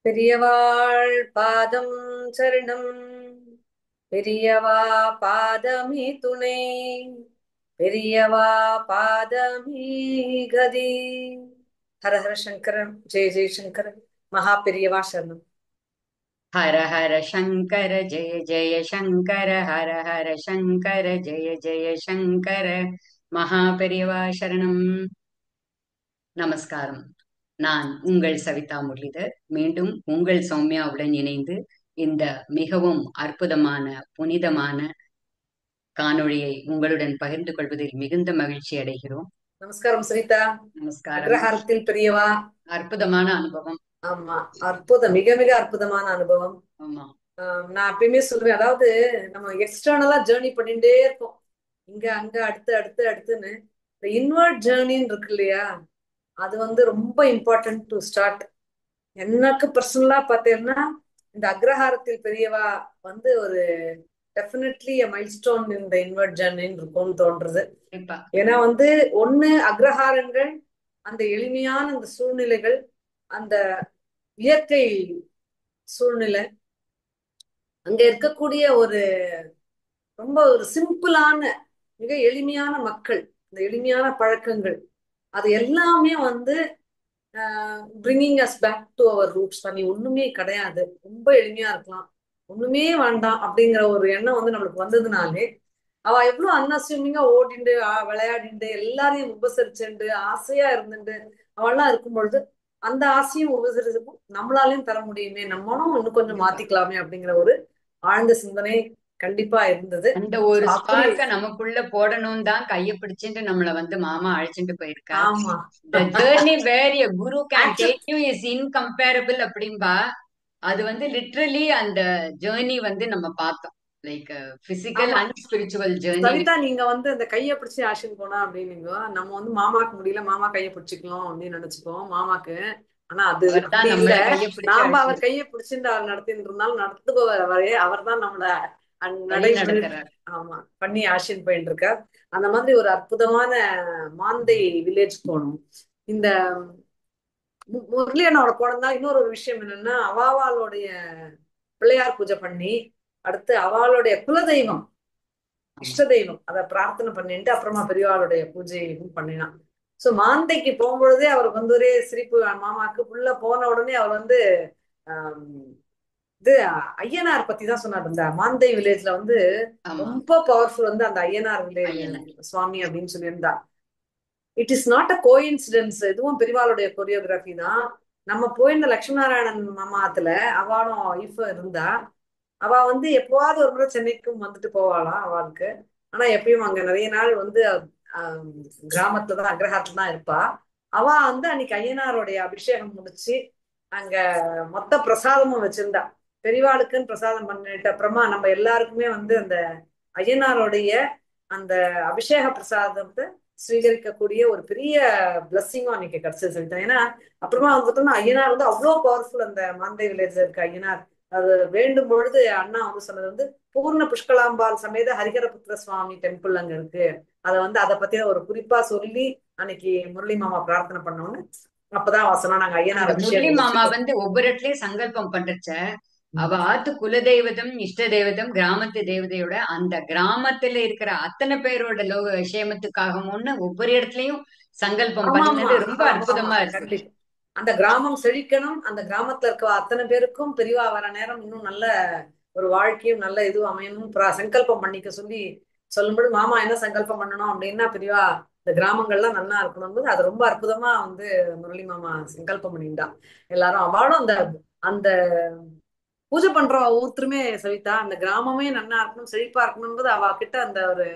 பெரியவாள் பாதம் சரணம். பெரியவா பாதமே துணை. பெரியவா பாதமே கதி. ஹர ஹர சங்கரன், ஜெய ஜெயசங்கரன். மகா பெரியவா சரணம். हर हर शंकर जय जय शंकर हर हर शंकर जय जय शंकर மகாபெரிவா சரணம். நமஸ்காரம். நான் உங்கள் சவிதா முரளிதர் மீண்டும் உங்கள் சௌமியாவுடன் இணைந்து இந்த மிகவும் அற்புதமான புனிதமான காணொளியை உங்களுடன் பகிர்ந்து கொள்வதில் மிகுந்த மகிழ்ச்சி அடைகிறோம். நமஸ்காரம் சவிதா. நமஸ்காரம். அக்ரஹாரத்தில் பெரியவா. அற்புதமான அனுபவம். ஆமா, அற்புதம், மிக மிக அற்புதமான அனுபவம். ஆமா. நான் எப்பயுமே சொல்லுவேன், அதாவது நம்ம எக்ஸ்டர்னலா ஜேர்னி பண்ணிட்டே இருக்கோம், இங்க அங்க அடுத்து அடுத்து அடுத்துன்னு. இந்த இன்வர்ட் ஜேர்னின்னு இருக்கு இல்லையா, அது ரொம்ப இம்பார்ட்டன்ட் டு ஸ்டார்ட். எனக்கு பர்சனலா பார்த்தேன்னா இந்த அக்ரஹாரத்தில் பெரியவா ஒரு டெஃபினெட்லி மைல்ஸ்டோன் இந்த இன்வர்ட் ஜேர்னின்னு இருக்கும்னு தோன்றது. கண்டிப்பா. ஏன்னா ஒண்ணு அக்ரஹாரங்கள், அந்த எளிமையான அந்த சூழ்நிலைகள், அந்த இயற்கை சூழ்நிலை, அங்க இருக்கக்கூடிய ரொம்ப சிம்பிளான மிக எளிமையான மக்கள், இந்த எளிமையான பழக்கங்கள், அது எல்லாமே bringing us back to our roots தான். நீ ஒண்ணுமே கிடையாது, ரொம்ப எளிமையா இருக்கலாம், ஒண்ணுமே வேண்டாம் அப்படிங்கிற ஒரு எண்ணம் நம்மளுக்கு வந்ததுனாலே, அவ எவ்வளவு அன்அசியூமிங்கா ஓடிண்டு விளையாடிண்டு எல்லாரையும் உபசரிச்சுண்டு ஆசையா இருந்துட்டு அவெல்லாம் இருக்கும் பொழுது, அந்த ஆசையும் உபசரிச்சுக்கும் நம்மளாலையும் தர முடியுமே, நம்மளும் இன்னும் கொஞ்சம் கண்டிப்பா. மாத்திக்கலாமே அப்படிங்கிற ஒரு ஆழ்ந்த சிந்தனை கண்டிப்பா இருந்தது. அந்த So, ஒரு அப்படி. ஸ்பார்க்க நமக்குள்ள போடணும் தான் கைய பிடிச்சிட்டு நம்மள மாமா அழைச்சிட்டு போயிருக்கார். ஆமா. The journey where a guru can actual. take you is incomparable அப்படின்பா. அது லிட்ரலி அந்த ஜேர்னி நம்ம பார்த்தோம். லைக் பிசிக்கல் ஆமா அண்ட் ஸ்பிரிச்சுவல் ஜேர்னி. சவிதா, நீங்க இந்த கைய பிடிச்சு ஆக்ஷன் போனா அப்படின்னீங்க. நம்ம மாமாக்கு முடியல, மாமா கைய பிடிச்சிக்கலாம் அப்படின்னு நினைச்சுக்கோம் மாமாக்கு. ஆனா அது அவர் தான் அப்படி இல்ல. நம்மள கைய பிடிச்சு நாம அவர் அழைச்சிட்டு கையை பிடிச்சிட்டு அவர் நடத்திட்டு இருந்தாலும் நடத்துபவர் அவரே. அவர் தான் நம்மள வழி நடைமுறை. நடத்துறார். ஆமா, பண்ணி ஆக்ஷன் போயிட்டு இருக்கார். அந்த மாதிரி ஒரு அற்புதமான மாந்தை வில்லேஜ் போனோம். இந்த முரளியனோட போனதா இன்னொரு ஒரு விஷயம் என்னன்னா, அவாவாளுடைய பிள்ளையார் பூஜை பண்ணி, அடுத்து அவளுடைய குலதெய்வம், ஆமா. இஷ்ட தெய்வம், அத பிரார்த்தனை பண்ணிட்டு அப்புறமா பெரியவாளுடைய பூஜையும் பண்ணினான். சோ மாந்தைக்கு போகும்பொழுதே அவருக்கு ஒரே சிரிப்பு. மாமாக்கு உள்ள போன உடனே அவர் ஆம், இது ஐயனார் பத்தி தான் சொன்னார். இந்த மாந்தை வில்லேஜ்ல ஆமா. ரொம்ப பவர்ஃபுல் அந்த ஐயனார் வில்லேஜ் ஐயனார். சுவாமி அப்படின்னு சொல்லியிருந்தா. It is not a coincidence, இதுவும் பெரியவாளுடைய கொரியோகிராஃபி தான். நம்ம போயிருந்த லட்சுமி நாராயணன் மாமாத்துல அவளும் ஒய்ஃப் இருந்தா. அவ எப்பவாவது ஒரு முறை சென்னைக்கும் வந்துட்டு போவாளாம் அவளுக்கு. ஆனா எப்பயும் அங்க நிறைய நாள் ஆஹ், கிராமத்துல தான், அக்ரஹாரத்துல தான் இருப்பா. அவ அன்னைக்கு ஐயனாருடைய அபிஷேகம் முடிச்சு அங்க மொத்த பிரசாதமும் வச்சிருந்தா. பெரியவாளுக்குன்னு பிரசாதம் பண்ணிட்டு அப்புறமா நம்ம எல்லாருக்குமே அந்த ஐயனாருடைய அந்த அபிஷேக பிரசாதத்தை ஸ்வீகரிக்கக்கூடிய ஒரு பெரிய பிளஸ்ஸிங்கும் அன்னைக்கு கிடைச்சது சவிதா. ஏன்னா அப்புறமா பார்த்தோம்னா ஐயனார் அவ்வளவு பவர்ஃபுல் அந்த மாந்தை வில்லேஜ்ல இருக்க ஐயனார். அது வேண்டும் பொழுது அண்ணா சொன்னது பூர்ண புஷ்கலாம்பாள் சமேத ஹரிஹரபுத்திர சுவாமி டெம்பிள் அங்க இருக்கு. அதை பத்தின ஒரு குறிப்பா சொல்லி அன்னைக்கு முரளி மாமா பிரார்த்தனை பண்ணோன்னு, அப்பதான் வசனம் நாங்க அந்த ஐயனார் முரளி அபிஷேகம் மாமா முடிச்சுட்டோம். ஒவ்வொரு இடத்துலயும் சங்கல்பம் பண்றச்ச அவ ம். ஆத்து குலதெய்வதம் இஷ்ட தெய்வதம் கிராமத்து தேவதையோட அந்த கிராமத்துல இருக்கிற அத்தனை பேரோட விஷயமத்துக்காகவும்னு ஒவ்வொரு இடத்துலயும் சங்கல்பம் ஆமா ஆமா பண்ணினது ரொம்ப ஆமா ஆமா, அற்புதமா இருக்கு. கண்டிப்பா. அந்த கிராமம் செழிக்கணும், அந்த கிராமத்துல இருக்க அத்தனை பேருக்கும் பெரியவா வர நேரம் இன்னும் நல்ல ஒரு வாழ்க்கையும் நல்ல இதுவும் அமையணும் சங்கல்பம் பண்ணிக்க சொல்லி சொல்லும்போது, மாமா என்ன சங்கல்பம் பண்ணணும் அப்படின்னா, பெரியவா இந்த கிராமங்கள்லாம் நல்லா இருக்கணும் போது அது ரொம்ப அற்புதமா முரளி மாமா சங்கல்பம் பண்ணிட்டா. எல்லாரும் அவளும் அந்த அந்த பூஜை பண்ற ஒவ்வொருத்தருமே சவிதா, அந்த கிராமமே நல்லா இருக்கணும் செழிப்பா இருக்கணும் போது அவ கிட்ட அந்த ஒரு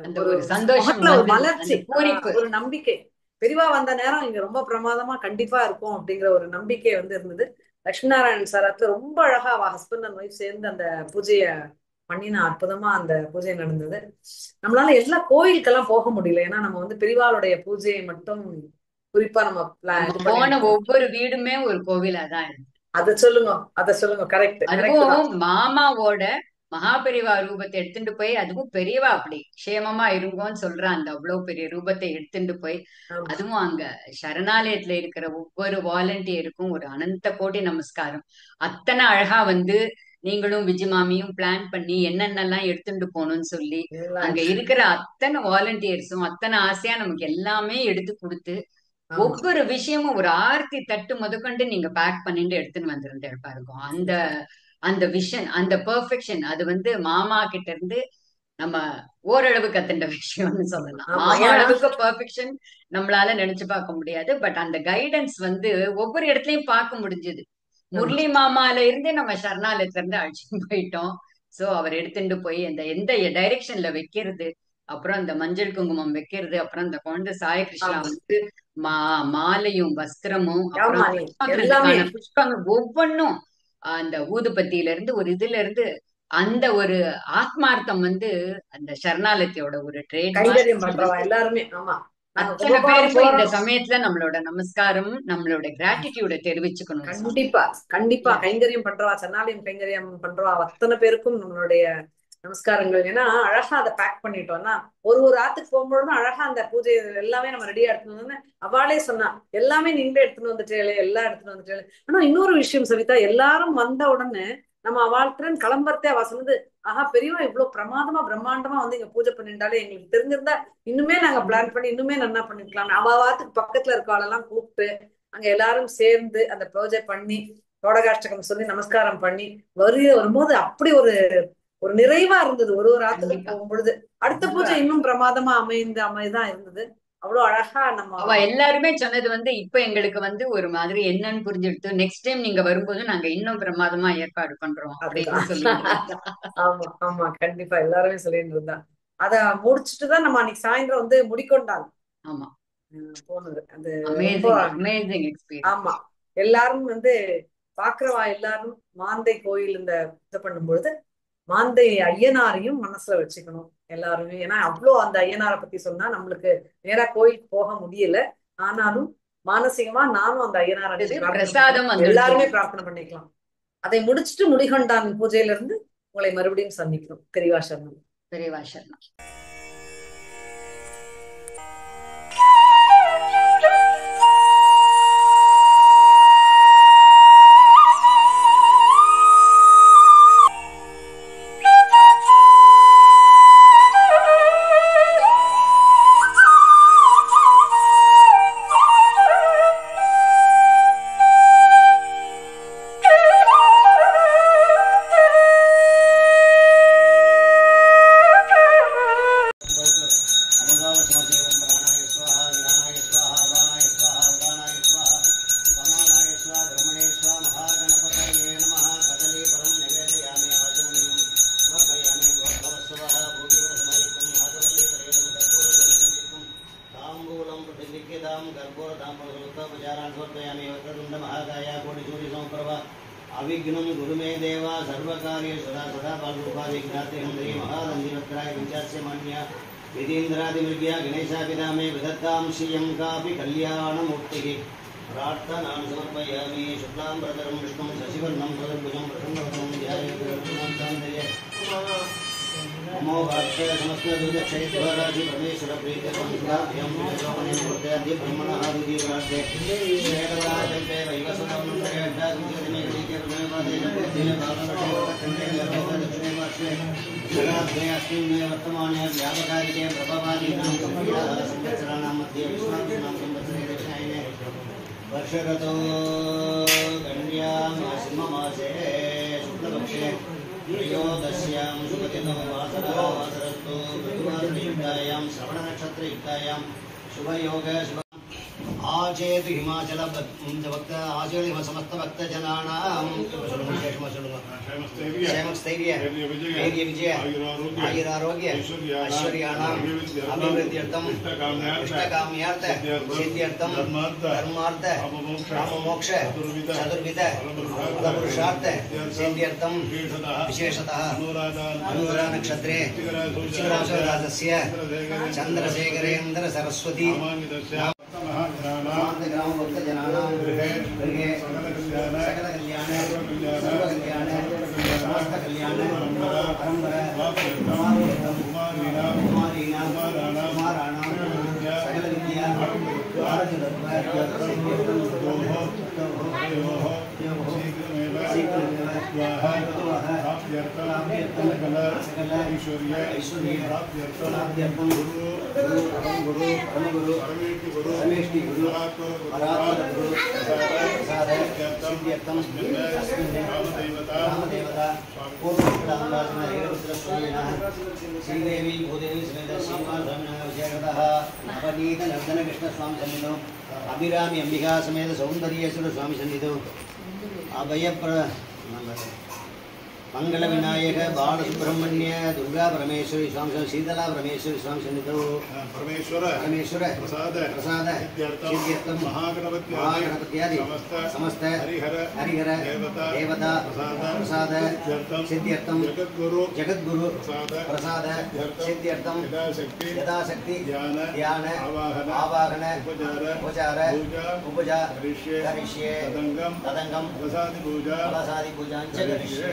அந்த ஒரு ஒரு சந்தோஷம் முகத்துல ஒரு வந்தது, அந்த மலர்ச்சி, பூரிப்பு. ஒரு நம்பிக்கை. பெரியவா வந்த நேரம் இங்க ரொம்ப பிரமாதமா கண்டிப்பா இருக்கும் அப்படிங்கிற ஒரு நம்பிக்கை இருந்தது. லட்சுமி நாராயணன் சார் ரொம்ப அழகா அவ ஹஸ்பண்ட் அண்ட் ஒய்ஃப் சேர்ந்து அந்த பூஜைய பண்ணினா அற்புதமா அந்த பூஜை நடந்தது. நம்மளால எல்லா கோயிலுக்கெல்லாம் போக முடியல, ஏன்னா நம்ம பெரியவாளுடைய பூஜையை மட்டும் குறிப்பா நம்ம நம்ம இது போன பண்ணிருக்கோம். ஒவ்வொரு வீடுமே ஒரு கோவிலா தான் இருக்கு. அதை சொல்லுங்க, அதை சொல்லுங்க. கரெக்ட் கரெக்ட் தான். அதுவும் மாமாவோட மகாபெரிவா ரூபத்தை எடுத்துட்டு போய், அதுவும் பெரியவா அப்படி க்ஷேமமா இருங்கோன்னு சொல்ற அந்த அவ்வளவு பெரிய ரூபத்தை எடுத்துட்டு போய், ஆமா அதுவும் அங்க சரணாலயத்துல இருக்கிற ஒவ்வொரு வாலண்டியருக்கும் ஒரு அனந்த கோடி நமஸ்காரம். அத்தனை அழகா வந்து நீங்களும் விஜயமாமியும் பிளான் பண்ணி என்னென்னலாம் எடுத்துட்டு போகணும்னு சொல்லி எல்லாம் அங்க இருக்கிற அத்தனை வாலண்டியர்ஸும் அத்தனை ஆசையா நமக்கு எல்லாமே எடுத்து கொடுத்து ஆமா ஒவ்வொரு விஷயமும் ஒரு ஆர்த்தி தட்டு முதற்கொண்டு நீங்க பேக் பண்ணிட்டு எடுத்துன்னு வந்திருந்தேன் பாருங்க. அந்த அந்த விஷன், அந்த பெர்ஃபெக்ஷன், அது வந்து மாமா கிட்ட இருந்து நம்ம ஓரளவு கத்துட்ட விஷயம்னு சொல்லலாம். ஆமா மாமா ஏன்னா அளவுக்கு பெர்ஃபெக்ஷன் நம்மளால நினைச்சு பார்க்க முடியாது. பட் அந்த கைடன்ஸ் வந்து ஒவ்வொரு இடத்துலயும் பார்க்க முடிஞ்சது. ஆமா முரளி மாமால இருந்தே நம்ம சரணாலயத்துல இருந்து அழைச்சிட்டு போயிட்டோம். சோ அவர் எடுத்துட்டு போய் அந்த எந்த டைரக்ஷன்ல வைக்கிறது, அப்புறம் அந்த மஞ்சள் குங்குமம் வைக்கிறது, அப்புறம் அந்த குழந்தை சாய கிருஷ்ணா ஆமா வந்து மாலையும் வஸ்திரமும் அப்புறம் ஆமா நீ எல்லாமே வைக்கிறதுக்கான புஷ்பங்கள் ஒவ்வொன்றும் அந்த ஊதுபத்தியில இருந்து ஒரு இதுல இருந்து அந்த ஒரு ஆத்மார்த்தம் வந்து அந்த சரணாலயத்தோட ஒரு கைங்கரியம் ட்ரேட்மார்க். பண்றவா எல்லாருமே ஆமா நாங்க அத்தனை கும்பகோணம் பேருக்கும் இந்த போறோம் சமயத்துல நம்மளோட நமஸ்காரம், நம்மளோட கிராட்டிடியூட தெரிவிச்சுக்கணும் சுவாமி. கண்டிப்பா கண்டிப்பா இல்ல கைங்கரியம் பண்றவா சரணாலயம் கைங்கரியம் பண்றவா அத்தனை பேருக்கும் நம்மளுடைய நமஸ்காரங்கள். ஏன்னா அழகா அதை பேக் பண்ணிட்டோம்னா ஒரு ஒரு ஆத்துக்கு போகும்பொழுதும் அழகா அந்த பூஜை எல்லாமே நம்ம ரெடியா எடுத்துன்னு வந்து அவளே சொன்னா எல்லாமே நீங்களே எடுத்துன்னு வந்துட்டே எல்லாம் எடுத்துன்னு வந்துட்டே. ஆனா இன்னொரு விஷயம் சவிதா, எல்லாரும் வந்த உடனே நம்ம அவாழ்த்துறன்னு கிளம்புறதே அவ சொன்னது, ஆஹா பெரியவா இவ்வளவு பிரமாதமா பிரம்மாண்டமா வந்து இங்க பூஜை பண்ணிட்டாலே எங்களுக்கு தெரிஞ்சிருந்தா இன்னுமே நாங்க பிளான் பண்ணி இன்னுமே நல்லா பண்ணிருக்கலாம். அவ வாத்துக்கு பக்கத்துல இருக்கவாளெல்லாம் கூப்பிட்டு அங்க எல்லாரும் சேர்ந்து அந்த பூஜை பண்ணி தோடகாஷ்டகம் சொல்லி நமஸ்காரம் பண்ணி வரும்போது அப்படி ஒரு ஒரு நிறைவா இருந்தது. ஒரு ஒரு ஆத்துக்கு கண்டிப்பா போகும் பொழுது அடுத்த ரொம்ப பூஜை இன்னும் பிரமாதமா அமைதான் இருந்தது. அவ்வளவு அழகா நம்ம அவ எல்லாருமே சொன்னது வந்து இப்ப எங்களுக்கு வந்து ஒரு மாதிரி என்னன்னு புரிஞ்சுடுத்து, நெக்ஸ்ட் டைம் நீங்க வரும்போது நாங்க இன்னும் பிரமாதமா ஏற்பாடு பண்றோம் அப்படின்னு அதுதான் சொல்லிட்டு இருந்தா. ஆமா ஆமா கண்டிப்பா எல்லாருமே சொல்லிட்டு இருந்தா. அத முடிச்சுட்டுதான் நம்ம அன்னைக்கு சாயந்தரம் வந்து முடிக்கொண்டாங்க ஆமா, போனது. அது ரொம்ப அமேசிங் அமேசிங் எக்ஸ்பீரியன்ஸ். ஆமா எல்லாரும் வந்து பாக்குறவா எல்லாரும் மாந்தை கோயில் இந்த இது பண்ணும்பொழுது மாந்தை ஐயனாரையும் மனசுல வச்சுக்கணும் எல்லாருமே. ஏன்னா அவ்வளோ அந்த ஐயனாரை பத்தி சொன்னா நம்மளுக்கு நேரா கோயிலுக்கு போக முடியல. ஆனாலும் மானசீகமா நானும் அந்த ஐயனாரை அன்னைக்கு பிரார்த்தனை பிரசாதம் பண்ணிக்கலாம், வந்துடுத்து எல்லாருமே நமக்கு. பிரார்த்தனை பண்ணிக்கலாம். அதை முடிச்சுட்டு முடிகொண்டான் பூஜையில இருந்து உங்களை மறுபடியும் சந்திக்கணும். பெரியவா சரணம். பெரியவா சரணம். अविघ्नं गुरु मे देवा सर्वकार्येषु सदा सदा बालरूपादिघ्नाते हृदये महानन्दिवक्त्राय पञ्चास्य मान्या विधीन्द्रादिमृग्या गणेशापिता मे विदत्तां श्रियं कापि कल्याणमूर्तिः प्रार्थनां समर्पयामि। शुक्लां वरदं विष्णुं शशिवर्णं चतुर्भुजं प्रसन्नवदनं ध्यायेत् नमो वाक्य समस्तदुर्गक्षयद्वाराधि परमेश्वरप्रीतिर्वंशदाभ्यं विशोभने मूर्त्यादि ब्रह्मणः आदिजीवराध्ये श्रेयवराजन्ते वैवस्वतं श्रेयड्डाकुञ्जतिमे गणीके प्रमेवादे दिने भागवते दक्षिणे पार्श्वे जनाग्ने अस्मिन् वर्तमाने व्यापकारिके प्रभवादीनां संवत्सराणां मध्ये विश्वानां संवत्सरे दक्षिणायने वर्षगतो कन्यां सिंहमासे शुक्लपक्षे त्रयोदश्यां शुभदिनो वासरः वासरस्तु बुधवासरयुक्तायां श्रवणनक्षत्रयुक्तायां शुभयोग शुभ आचेतु हिमाचल भक्त आचेतु समस्त भक्तजनानां क्षेमस्थैर्य वीर्य विजय आयुरारोग्य ऐश्वर्याणाम् अभिवृद्ध्यर्थं इष्टकाम्यार्थ सिद्ध्यर्थं धर्मार्थ काममोक्ष चतुर्विध पुरुषार्थ सिद्ध्यर्थं विशेषतः अनुराधा नक्षत्रे वृश्चिकराशस्य चन्द्रशेखरेन्द्र सरस्वती ग्राम भक्तजनानां गृहे सकल कल्याण सर्वकल्याण समस्त कल्याण परंपरा कुमारीना कुमाराणा सकल विद्या श्रीदेवी भूदेवी समेत श्रीनिवास अपनीत नर्दन कृष्ण स्वामी सन्निधौ अभिरामी अंबिका समेत सौंदर्येश्वर स्वामी सन्निधौ अभय मंगल विनायक बाल सुब्रह्मण्य दुर्गा परमेश्वरी स्वामी शीतला परमेश्वरी स्वामी सन्निधौ परमेश्वर प्रसाद सिद्ध्यर्थम महागणपत्यादि समस्त हरिहर देवता प्रसाद सिद्ध्यर्थम जगद्गुरु प्रसाद सिद्ध्यर्थम यथाशक्ति ध्यान आवाहन उपचार पूजा करिष्ये तदंगम प्रसादि पूजा च करिष्ये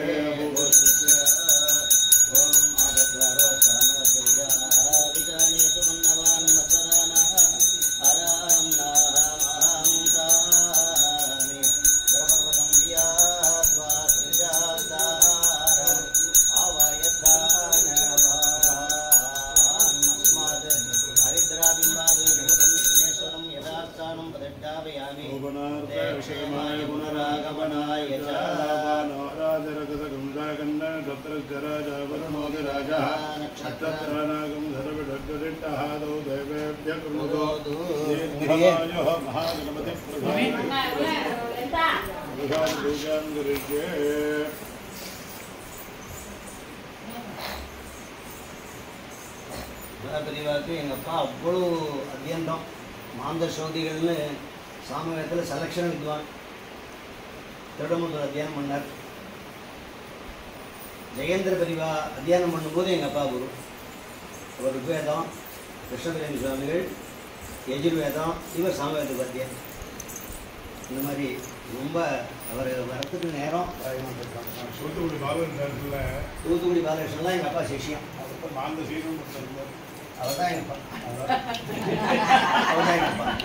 परिवार எங்க அப்பா அவ்வளவு அத்தியந்தம் மாந்த சோதிகள்னு சாமவேதத்தில் செலக்ஷன் வித்வான் திருடமுதூர் அத்தியானம் பண்ணார். ஜெயேந்திர பரிவா அத்தியானம் பண்ணும்போது எங்கள் அப்பா குரு ஒரு ருக்வேதம் கிருஷ்ணபிரேமி சுவாமிகள் யஜுர்வேதம் இவர் சாமவேத பத்தியம் இந்த மாதிரி ரொம்ப அவர் வரத்துக்கு நேரம் தூத்துக்குடி பாலகிருஷ்ணன்லாம் எங்கள் அப்பா சிஷ்யம் அவர் தான் எங்கள் அப்பா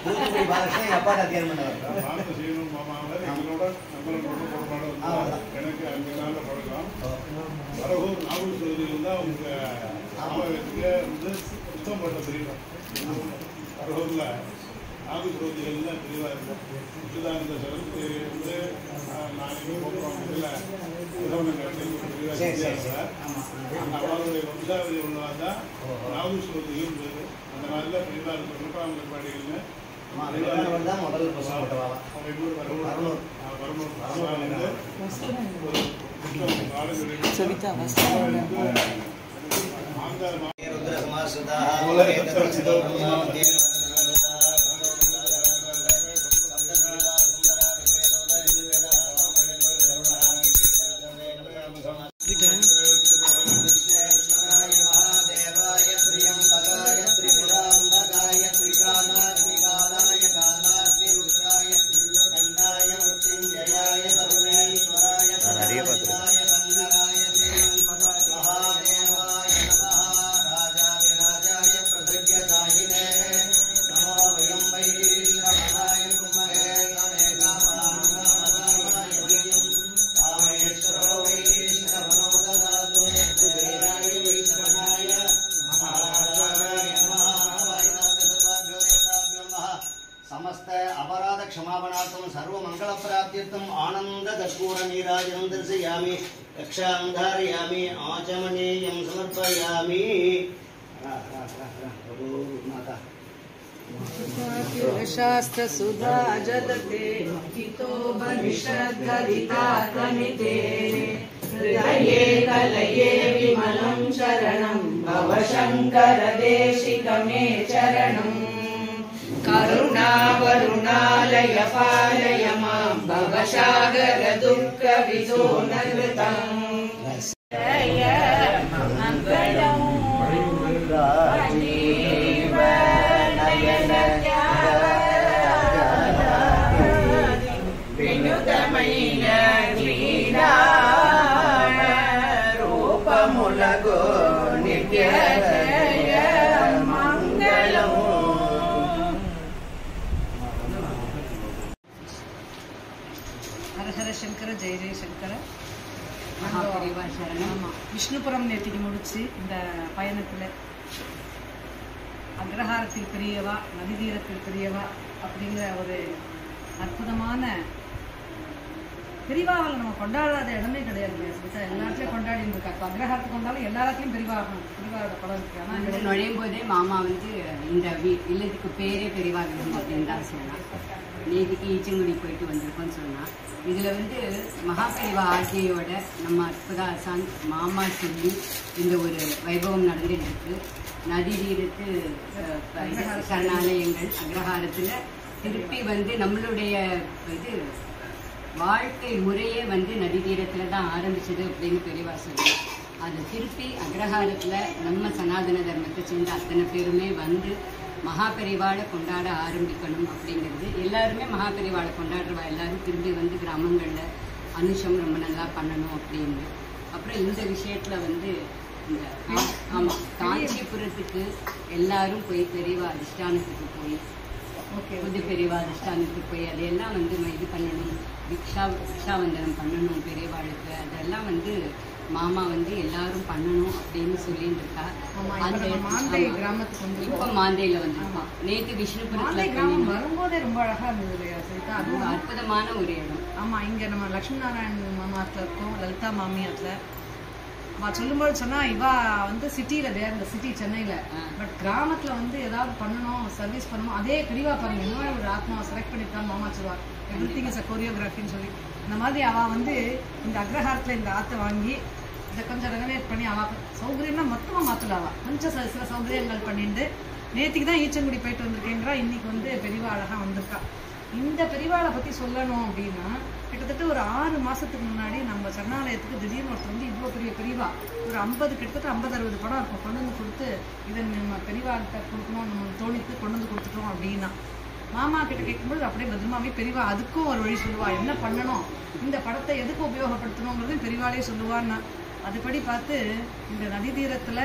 தூத்துக்குடி பாலகிருஷ்ணன் எங்கள் அப்பா அத்தியானம் பண்ணவர். எனக்கு 5 நாளில் பழக்கம். வரகூர் நாகூர் தொகுதியில் தான் அவங்க சாமவேதத்துக்கு வந்து சுத்தம் பண்ண தெரியும். வரகூரில் நாகூர் தொகுதிகள் தான் தெளிவாக இருக்கும். இப்படிதான் இந்த சிறப்பு வந்து நாளைக்கு போகிறோம் இல்லை அவளுடைய வம்சாவளி உள்ளதாக தான் நாகூர் தொகுதியும் இருந்தது. அந்த நாளில் தெளிவாக இருக்கும். திருப்பாங்க பாடிகள்னு முதல் रक्षांधारयामि आचमनीयं समर्पयामि. शास्त्र सुधा जदते हितो भविष्यद्गदितात्मनिते हृदये कलये विमलं शरणं भव शंकर देशिकमे चरणं करुणावरुणालय पालय मां भवसागर दुःख विदोनकृतं मंगलं विनुतमयि क्रीडा ஜெயசங்கர. மகாபெரிவா சரணம். ஆமாம், விஷ்ணுபுரம் நேற்றுக்கு முடிச்சு இந்த பயணத்தில் அக்ரஹாரத்தில் பெரியவா, நதி தீரத்தில் பெரியவா அப்படிங்கிற ஒரு அற்புதமான பெரிவாவில் நம்ம கொண்டாடாத இடமே கிடையாது. எல்லா இடத்துலையும் கொண்டாடிட்டு இருக்கா. இப்போ அக்ரஹாரத்துக்கு வந்தாலும் எல்லா இடத்துலையும் பெரிவாவோட படம் இருக்கு. ஆனால் இதில் நுழையும் போதே மாமா வந்து இந்த இல்லத்துக்கு பேரே பெரிவா விரும்பு அப்படின்னு தான் சொன்னான். நேற்றுக்கு ஈச்சங்குடி போயிட்டு வந்திருக்கோன்னு சொன்னான். இதில் வந்து மகாபெரிவா ஆர்ஜியோட நம்ம அற்புத ஆசான் மாமா சொல்லி இந்த ஒரு வைபவம் நடந்துட்டு இருக்கு. நதி தீரத்து சரணாலயங்கள் அக்ரஹாரத்தில் திருப்பி வந்து நம்மளுடைய இது வாழ்க்கை முறையே வந்து நதி தீரத்தில் தான் ஆரம்பிச்சது அப்படின்னு பெரியவா சொல்லி அது திருப்பி அக்ரஹாரத்தில் நம்ம சனாதன தர்மத்தை சேர்ந்த அத்தனை பேருமே வந்து மகாபெரிவாளை கொண்டாட ஆரம்பிக்கணும் அப்படிங்கிறது. எல்லாருமே மகாபெரிவாளை கொண்டாடுறவா எல்லாரும் திரும்பி வந்து கிராமங்களில் அனுஷம் ரொம்ப நல்லா பண்ணணும் அப்படின்னு. அப்புறம் இந்த விஷயத்தில் வந்து இந்த ஆமாம் காஞ்சிபுரத்துக்கு எல்லாரும் போய் பெரியவா அதிஷ்டானத்துக்கு போய் புது பெரியவா அதிஷ்டானத்துக்கு போய் அதையெல்லாம் வந்து இது பண்ணணும், பிக்ஷாவந்தனம் பண்ணணும் பெரியவாளுக்கு. அதெல்லாம் வந்து மாமா வந்து எல்லாரும் பண்ணணும் அப்படின்னு சொல்லிட்டு இருக்கா. இப்ப மாந்தையில வந்திருப்பான். நேற்று விஷ்ணுபுரத்துல வரும்போதே ரொம்ப அழகா இருந்தது. அது அற்புதமான ஒரு இடம். ஆமா, இங்க நம்ம லட்சுமி நாராயண மாமாத்துல இருக்கோம், லலிதா மாமியாத்துல. சொல்லும்போது சொன்னா இவா வந்து சிட்டியில வேற இந்த சிட்டி சென்னையில, பட் கிராமத்துல வந்து ஏதாவது பண்ணணும், சர்வீஸ் பண்ணணும். அதே பெரியவா பாருங்க, இன்னும் ஒரு ஆத்மாவை செலக்ட் பண்ணிருக்கான்னு மாமா சொல்லுவார். எவ்ரிதிங் இஸ் அ கோரியோகிராஃபின்னு சொல்லி இந்த மாதிரி அவ வந்து இந்த அக்ரஹாரத்துல இந்த ஆத்தை வாங்கி இதை கொஞ்சம் ரெனோவேட் பண்ணி அவ சௌகரியம்னா மொத்தமா மாத்தலாவா கொஞ்சம் சில சௌகரியங்கள் பண்ணிட்டு நேற்றுக்கு தான் ஈச்சங்குடி போயிட்டு வந்திருக்கேங்கிறா. இன்னைக்கு வந்து பெரியவா அழகா வந்திருக்கா. இந்த பெரியவாளை பத்தி சொல்லணும் அப்படின்னா கிட்டத்தட்ட ஒரு 6 மாசத்துக்கு முன்னாடி நம்ம சரணாலயத்துக்கு திடீர்னு ஒருத்தர் வந்து இவ்வளோ பெரிய பெரியவா ஒரு 50 கிட்டத்தட்ட 50-60 படம் இருக்கும் கொண்டு வந்து கொடுத்து இதை நம்ம பெரியவாள்கிட்ட கொடுக்கணும் நம்ம தோணித்து கொண்டு வந்து கொடுத்துட்டோம் அப்படின்னா மாமா கிட்ட கேட்கும்போது அப்படியே பத்திரமாவே பெரியவா அதுக்கும் ஒரு வழி சொல்லுவா, என்ன பண்ணணும், இந்த படத்தை எதுக்கு உபயோகப்படுத்தணுங்கிறதையும் பெரியவாளே சொல்லுவான்னா அதுபடி பார்த்து இந்த நதி தீரத்துல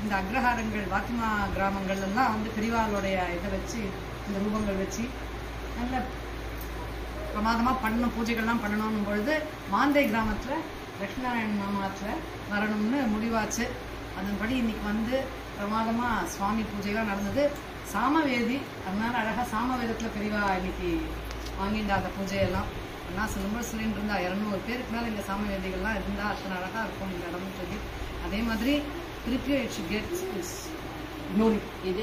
இந்த அக்ரஹாரங்கள் வாத்திமா கிராமங்கள் எல்லாம் வந்து பெரியவாளுடைய இதை வச்சு இந்த ரூபங்கள் வச்சு நல்ல பிரமாதமா பண்ணணும், பூஜைகள்லாம் பண்ணணும் பொழுது மாந்தை கிராமத்துல லட்சுமிநாராயண மாமாத்துல வரணும்னு முடிவாச்சு. அதன்படி இன்னைக்கு வந்து பிரமாதமா சுவாமி பூஜைலாம் நடந்தது. சாமவேதி, அதனால அழகா சாமவேதத்துல பெரியவா இன்னைக்கு வாங்கிண்டாத பூஜையெல்லாம் எல்லாம் சொல்லும்போது சொல்லிட்டு இருந்தா 200 பேருக்கு மேல இந்த சாமவேதிகள்லாம் இருந்தா அத்தனை அழகா இருக்கும் இந்த இடம்னு சொல்லி. அதே மாதிரி திருப்பியும் it should get it's glory. இது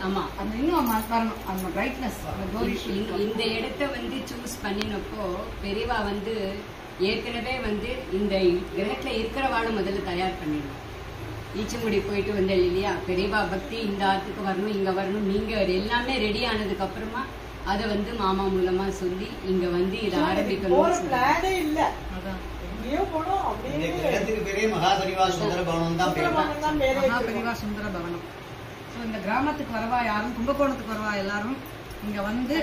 ஆமா அந்த இன்னும் வரணும் அந்த பிரைட்னஸ். இந்த இடத்த வந்து சூஸ் பண்ணினப்போ பெரியவா வந்து ஏற்கனவே வந்து இந்த கிரகத்துல இருக்கிறவாளும் முதல்ல தயார் பண்ணிடணும். ஈச்சங்குடி போயிட்டு வந்தேன் இல்லையா, பெரியவா பக்தி இந்த ஆத்துக்கு வரணும், இங்க வரணும், நீங்க எல்லாமே ரெடி ஆனதுக்கு அப்புறமா அதை வந்து மாமா மூலமா சொல்லி இங்க வந்து இதை ஆரம்பிக்கணும். மகாபெரிவா சுந்தர பவனம். இந்த கிராமத்துக்கு வரவா யாரும், கும்பகோணத்துக்கு வரவா எல்லாரும் இங்க வந்து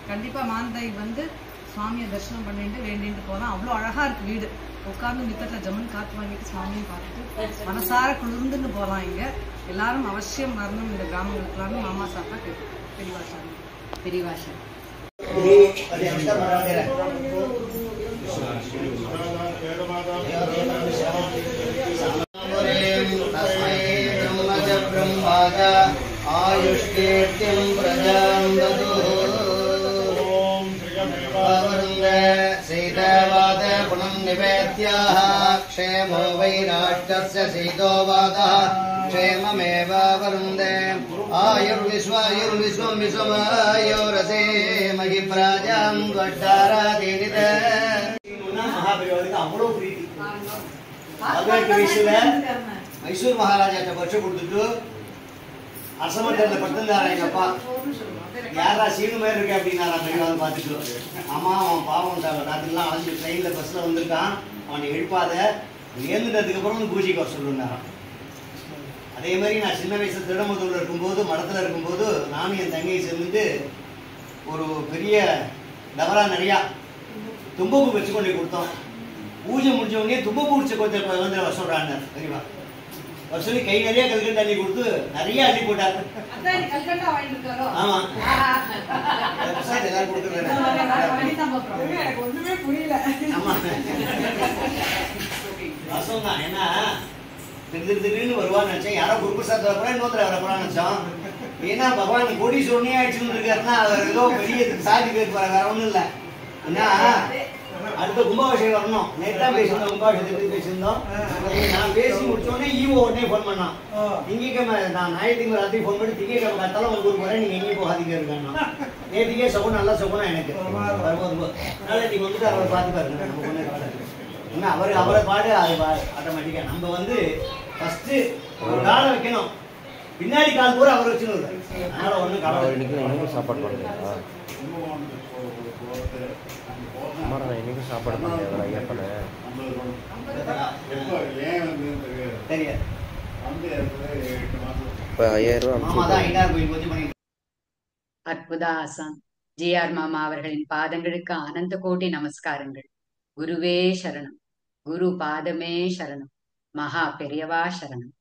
கண்டிப்பா மாந்தை வந்து சுவாமியை தரிசனம் பண்ணிட்டு வேண்டிட்டு போலாம். அவ்வளோ அழகா இருக்கு வீடு. உட்கார்ந்து மித்தத்துல ஜம்முன்னு காத்து வாங்கிட்டு சுவாமியும் பார்த்துட்டு மனசார குளிர்ந்துன்னு போகலாம். இங்க எல்லாரும் அவசியம் வரணும் இந்த கிராமங்களுக்குலாம். மாமா சாப்பா பெரியவாசம் பெரியவாசம் ஆயுஷ்கீர்த்தியம் பிரஜாம் சீதவாத புனம் நிவேத்யாஹ க்ஷேமோ வைராஷ்டஸ்ய சீதோ வாதः க்ஷேமமேவ வருந்தே ஆயுர்விஸ்வம் விஸ்வமாயோரசே மகி பிராஜாம் வட்டாராதீனித. மகாபெரிவாளுக்கு அவ்வளோ பிரீத்தி. 18 வயசுல மைசூர் மகாராஜாட்ட பட்சம் கொடுத்துட்டு அரசமன்றத்தில் படுத்திருந்தாரா எங்க அப்பா. யாரா சீனு மாதிரி இருக்கு அப்படின்னாரா பெரியவாள் பார்த்துட்டு. ஆமா அவன் பாவம் ராத்திரிலாம் அழைஞ்சி ட்ரெயின்ல பஸ்ல வந்திருக்கான், அவனை எழுப்பாத, ஏந்துட்டதுக்கு அப்புறம் பூஜைக்கு வர சொல்லுனாரான். அதே மாதிரி நான் சின்ன வயசுல திருடமுதூர்ல இருக்கும்போது மடத்துல இருக்கும்போது நானும் என் தங்கையை சேர்ந்துட்டு ஒரு பெரிய டவரா நிறையா தும்பப்பூ வச்சு கொண்டு கொடுத்தோம். பூஜை முடிஞ்ச உடனே தும்பப்பூ உடிச்ச கொஞ்சம் வந்து வர சொல்றாங்க பெரியவா. அவர் சொல்லி கை நிறைய கல்கண்டு அள்ளி கொடுத்து நிறைய அள்ளி போட்டார். ஆமா பிரசாத் எல்லாரும் கொடுக்குறாரு. ஆமா ரசம் தான். ஏன்னா திடீர்னு வருவான்னு நினைச்சேன். யாரோ குரு பிரசாத் வரப்போ இன்னொருத்தர் வரப்போறான்னு நினைச்சோம். ஏன்னா பகவான் கோடீஸ்வரனே ஆயிடுச்சுன்னு இருக்காருன்னா அவர் ஏதோ பெரிய சாதி பேர் வேற ஒன்றும் இல்லை. ஏன்னா அடுத்த கும்பாபிஷேகம் வரணும். நேற்று பேசியிருந்தோம், கும்பாபிஷேகத்தை பேசியிருந்தோம். நான் பேசி முடிச்சோடனே ஈவோ உடனே ஃபோன் பண்ணான். திங்கக்கிழமை நான் ஞாயிற்றுக்கிழமை ராத்திரி ஃபோன் பண்ணி திங்கக்கிழமை கத்தாலும் உங்க ஊருக்கு போறேன், நீங்க எங்கேயும் போகாதீங்க இருக்காங்க. நேற்றுக்கே சகுனம் நல்லா சகுனம் எனக்கு வரும்போது. அதனால நீங்க வந்துட்டு அவரை பார்த்து பாருங்க. நம்ம ஒண்ணு ஏன்னா அவரை பாடு அது ஆட்டோமேட்டிக்கா. நம்ம வந்து ஃபர்ஸ்ட் ஒரு காலை வைக்கணும், பின்னாடி கால் பூரா அவர் வச்சுன்னு. அதனால ஒண்ணு காலை சாப்பாடு பண்ணுறீங்களா? இன்னைக்கு சாப்பாடு பண்ணுறீங்களா? ஐயப்பனை தெரியாது. இப்போ 5000 ரூபா. ஆமா தான் 5000 போய் பண்ணி. அற்புத ஆசான் ஜி.ஆர். மாமா அவர்களின் பாதங்களுக்கு ஆனந்த கோடி நமஸ்காரங்கள். குருவே சரணம், குரு பாதமே சரணம், மகா பெரியவா சரணம்.